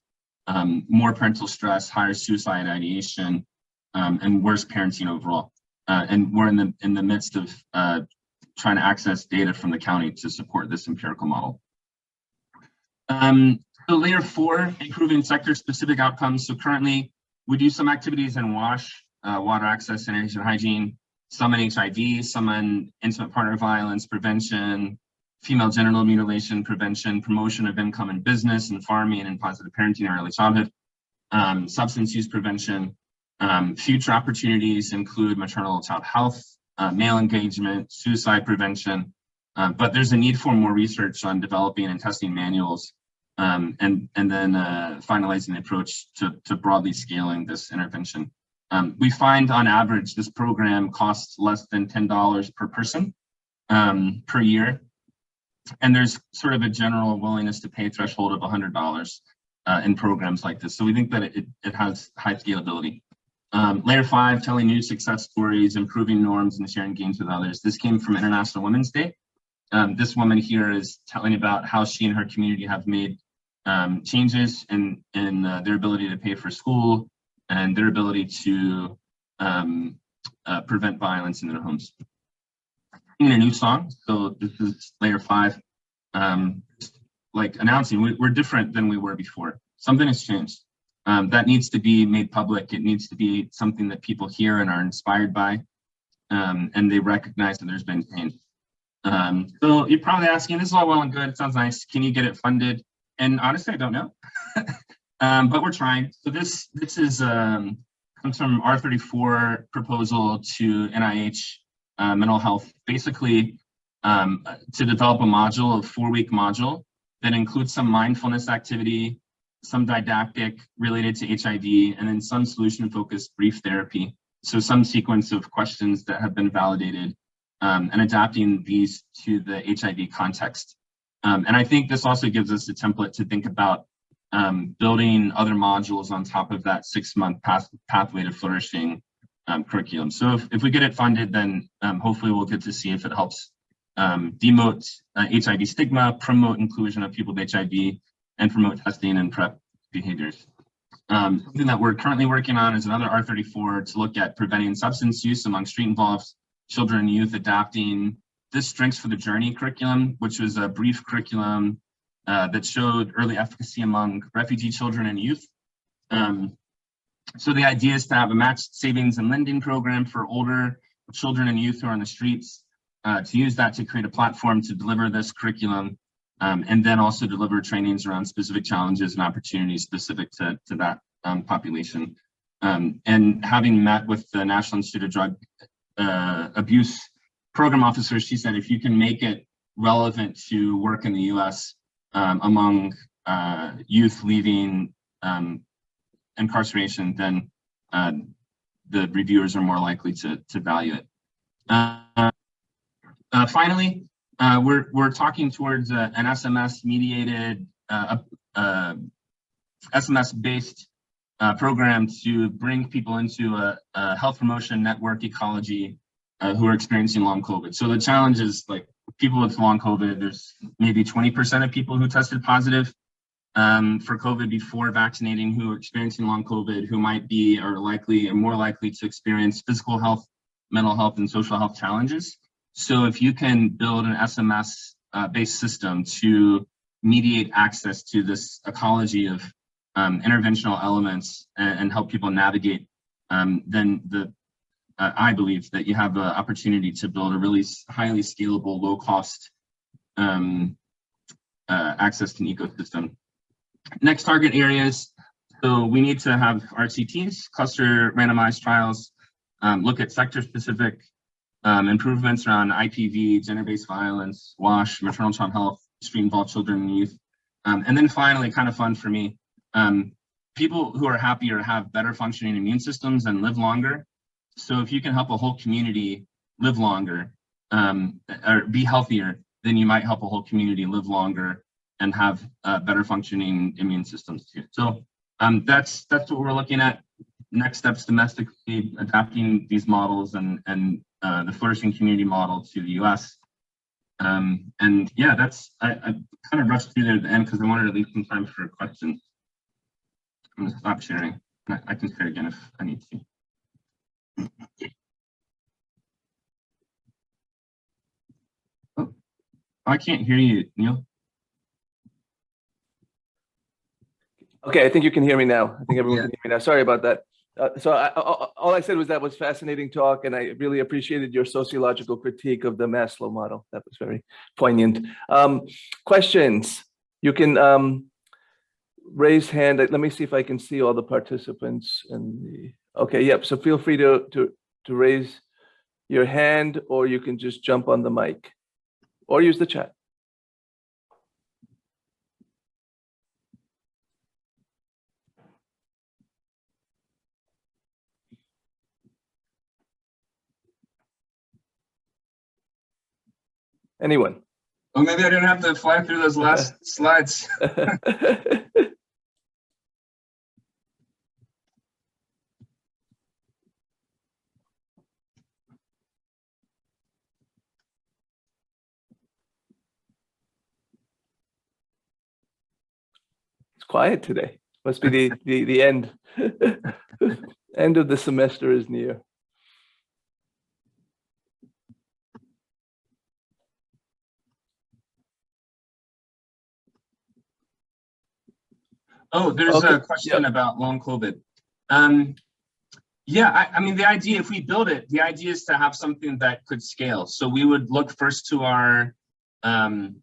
more parental stress, higher suicide ideation, and worse parenting overall. And we're in the midst of trying to access data from the county to support this empirical model. So layer 4, improving sector-specific outcomes. So currently, we do some activities in WASH, water access, sanitation, hygiene, some in HIV, some in intimate partner violence prevention, female genital mutilation prevention, promotion of income in business and farming and positive parenting in early childhood, substance use prevention. Future opportunities include maternal child health, male engagement, suicide prevention, but there's a need for more research on developing and testing manuals, and then finalizing the approach to broadly scaling this intervention. We find on average this program costs less than $10 per person per year, and there's sort of a general willingness to pay threshold of $100 in programs like this. So we think that it has high scalability. Layer 5, telling new success stories, improving norms, and sharing gains with others. This came from International Women's Day. This woman here is telling about how she and her community have made changes in their ability to pay for school and their ability to prevent violence in their homes. In a new song, so this is layer 5, like announcing we're different than we were before. Something has changed. That needs to be made public. It needs to be something that people hear and are inspired by. and they recognize that there's been change. So you're probably asking, this is all well and good, it sounds nice, can you get it funded? And honestly, I don't know, but we're trying. So this is comes from R34 proposal to NIH mental health, basically to develop a module, a 4-week module that includes some mindfulness activity, some didactic related to HIV, and then some solution-focused brief therapy. So some sequence of questions that have been validated and adapting these to the HIV context. And I think this also gives us a template to think about building other modules on top of that 6-month pathway to flourishing curriculum. So if we get it funded, then hopefully we'll get to see if it helps demote HIV stigma, promote inclusion of people with HIV, and promote testing and PrEP behaviors. Something that we're currently working on is another R34 to look at preventing substance use among street-involved children and youth, adapting this Strengths for the Journey curriculum, which was a brief curriculum that showed early efficacy among refugee children and youth. So the idea is to have a matched savings and lending program for older children and youth who are on the streets, to use that to create a platform to deliver this curriculum, and then also deliver trainings around specific challenges and opportunities specific to that population. And having met with the National Institute of Drug Abuse program officer, she said, if you can make it relevant to work in the US among youth leaving incarceration, then the reviewers are more likely to value it. Finally, we're talking towards an SMS mediated, SMS-based program to bring people into a health promotion network ecology who are experiencing long COVID. So the challenge is, like, people with long COVID, there's maybe 20% of people who tested positive for COVID before vaccinating who are experiencing long COVID, who might be or more likely to experience physical health, mental health, and social health challenges. So if you can build an SMS based system to mediate access to this ecology of interventional elements and help people navigate, then I believe that you have the opportunity to build a really highly scalable, low cost access to an ecosystem. Next target areas. So we need to have RCTs, cluster randomized trials, look at sector specific improvements around IPV, gender-based violence, WASH, maternal child health, street-involved children and youth. And then finally, kind of fun for me, people who are happier have better functioning immune systems and live longer. So if you can help a whole community live longer or be healthier, then you might help a whole community live longer and have better functioning immune systems too. So that's what we're looking at. Next steps domestically, adapting these models and the Flourishing Community model to the US. And yeah, I kind of rushed through there at the end because I wanted to leave some time for questions. I'm gonna stop sharing. I can share again if I need to. Oh, I can't hear you, Neil. Okay, I think you can hear me now. I think everyone can hear me now. Sorry about that. So all I said was that was fascinating talk, and I really appreciated your sociological critique of the Maslow model. That was very poignant. Questions? You can raise hand. Let me see if I can see all the participants. Okay, yep. So feel free to raise your hand, or you can just jump on the mic, or use the chat. Anyone? Oh, maybe I didn't have to fly through those last slides. It's quiet today. Must be the end. End of the semester is near. Oh, there's a question about long COVID. Yeah, I mean, the idea, if we build it, the idea is to have something that could scale. So we would look first to our own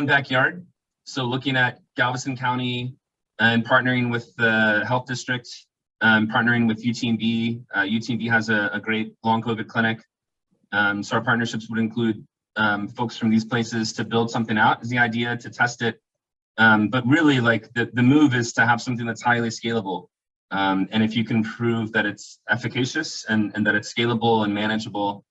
backyard. So looking at Galveston County and partnering with the health district, partnering with UTMB. UTMB has a great long COVID clinic. So our partnerships would include folks from these places to build something out is the idea, to test it. But really, like the move is to have something that's highly scalable. And if you can prove that it's efficacious and that it's scalable and manageable,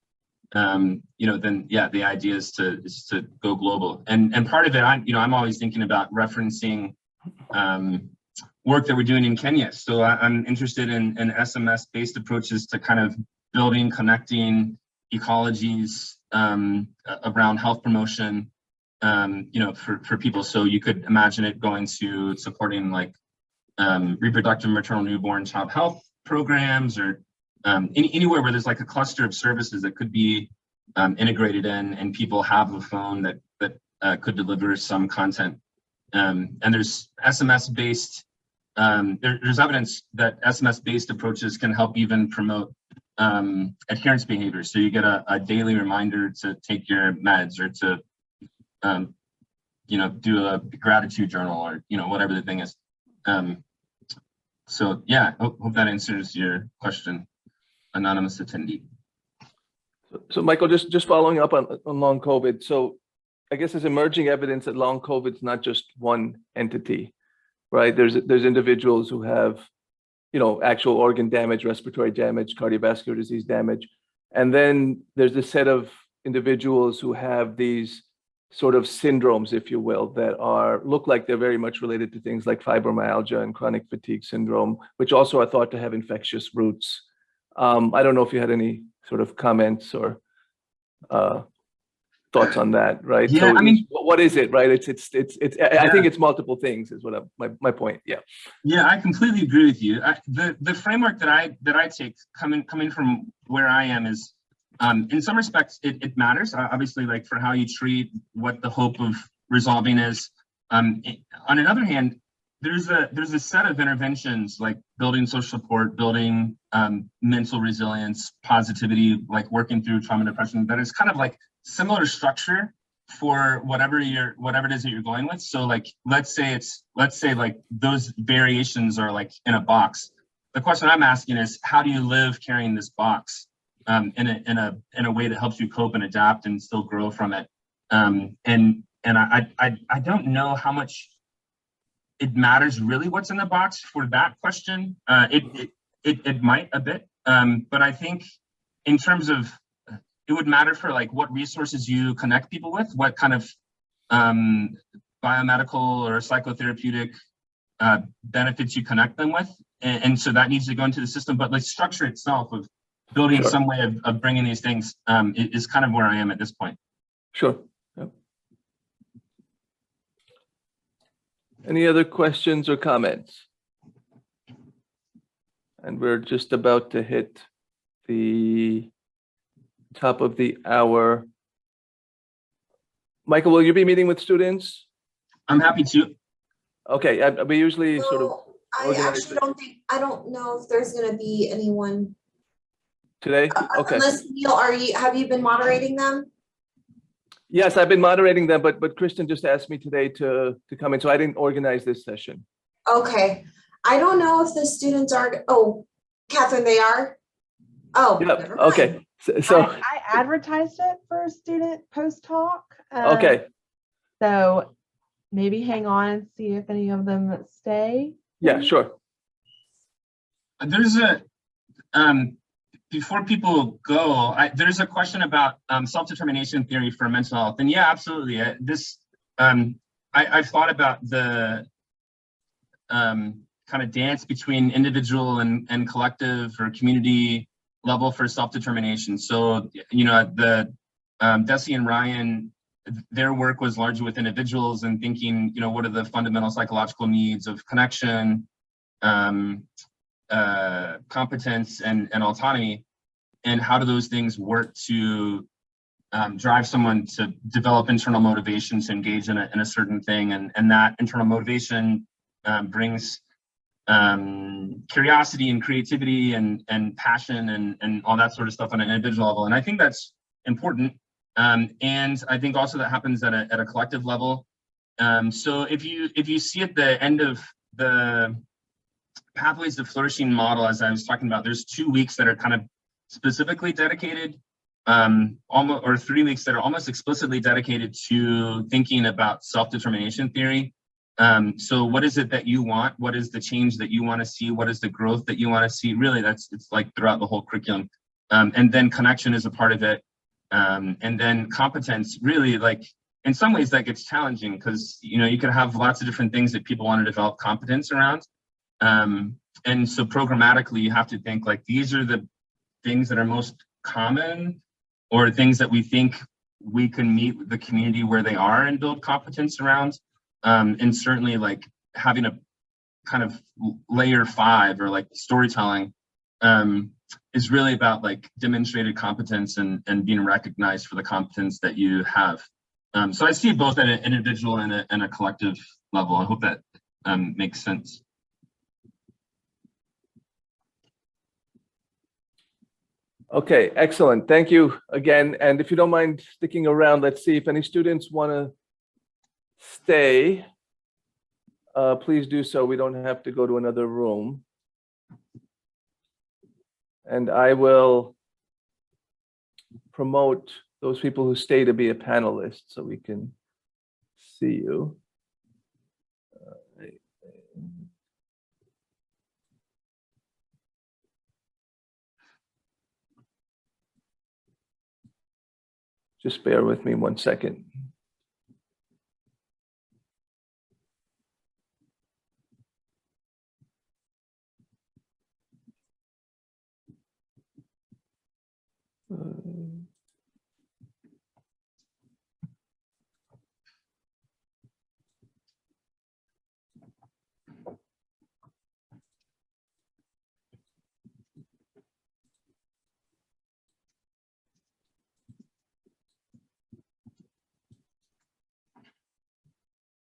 you know, then yeah, the idea is to go global. And part of it, I'm always thinking about referencing work that we're doing in Kenya. So I'm interested in SMS-based approaches to kind of building, connecting ecologies around health promotion, you know, for people. So you could imagine it going to supporting like reproductive, maternal, newborn, child health programs, or anywhere where there's like a cluster of services that could be integrated in, and people have a phone that could deliver some content. And there's SMS-based, there's evidence that SMS-based approaches can help even promote adherence behavior. So you get a daily reminder to take your meds, or to, you know, do a gratitude journal, or, you know, whatever the thing is. So yeah, hope that answers your question, anonymous attendee. So Michael, just following up on long COVID. So I guess there's emerging evidence that long COVID is not just one entity, right? There's individuals who have, you know, actual organ damage, respiratory damage, cardiovascular disease damage. And then there's a set of individuals who have these sort of syndromes, if you will, that look like they're very much related to things like fibromyalgia and chronic fatigue syndrome, which also are thought to have infectious roots. I don't know if you had any sort of comments or thoughts on that, right? Yeah, so I mean, what is it, right? It's I think it's multiple things is what my point. Yeah. Yeah, I completely agree with you. The framework that I take coming from where I am is, in some respects, it matters, obviously, like for how you treat, what the hope of resolving is. On another hand, there's a set of interventions like building social support, building mental resilience, positivity, like working through trauma and depression, that is kind of like similar structure for whatever it is that you're going with. So like, let's say like those variations are like in a box. The question I'm asking is, how do you live carrying this box in a way that helps you cope and adapt and still grow from it? And I don't know how much it matters really what's in the box for that question. It might a bit, but I think in terms of, it would matter for like what resources you connect people with, what kind of biomedical or psychotherapeutic benefits you connect them with. And so that needs to go into the system, but like structure itself of building some way of bringing these things is kind of where I am at this point. Sure. Yep. Any other questions or comments? And we're just about to hit the top of the hour. Michael, will you be meeting with students? I'm happy to. Okay, we usually sort of. I actually don't know if there's going to be anyone today. Okay. Unless Neil, have you been moderating them? Yes, I've been moderating them, but Kristen just asked me today to come in, so I didn't organize this session. Okay, I don't know if the students are. Oh, Catherine, they are. Oh, yep. Okay. So I advertised it for a student post talk. Okay. So maybe hang on and see if any of them stay. Yeah, sure. There's a before people go, there's a question about self-determination theory for mental health, and yeah, absolutely. I've thought about the kind of dance between individual and collective or community level for self-determination. So, you know, the Desi and Ryan, their work was largely with individuals and thinking, you know, what are the fundamental psychological needs of connection, competence, and autonomy, and how do those things work to drive someone to develop internal motivation to engage in a certain thing, and that internal motivation brings curiosity and creativity and passion and all that sort of stuff on an individual level. And I think that's important. And I think also that happens at a collective level. So if you see at the end of the Pathways to Flourishing model, as I was talking about, there's 2 weeks that are kind of specifically dedicated, almost, or 3 weeks that are almost explicitly dedicated to thinking about self-determination theory. So what is it that you want? What is the change that you want to see? What is the growth that you want to see? Really, it's like throughout the whole curriculum. And then connection is a part of it. And then competence, really, like in some ways that gets challenging because, you know, you can have lots of different things that people want to develop competence around. And so programmatically, you have to think like, these are the things that are most common or things that we think we can meet the community where they are and build competence around. And certainly like having a kind of layer 5 or like storytelling is really about like demonstrated competence and being recognized for the competence that you have. So I see both at an individual and a collective level. I hope that makes sense. Okay, excellent. Thank you again. And if you don't mind sticking around, let's see if any students want to stay. Please do so. We don't have to go to another room. And I will promote those people who stay to be a panelist so we can see you. Just bear with me 1 second.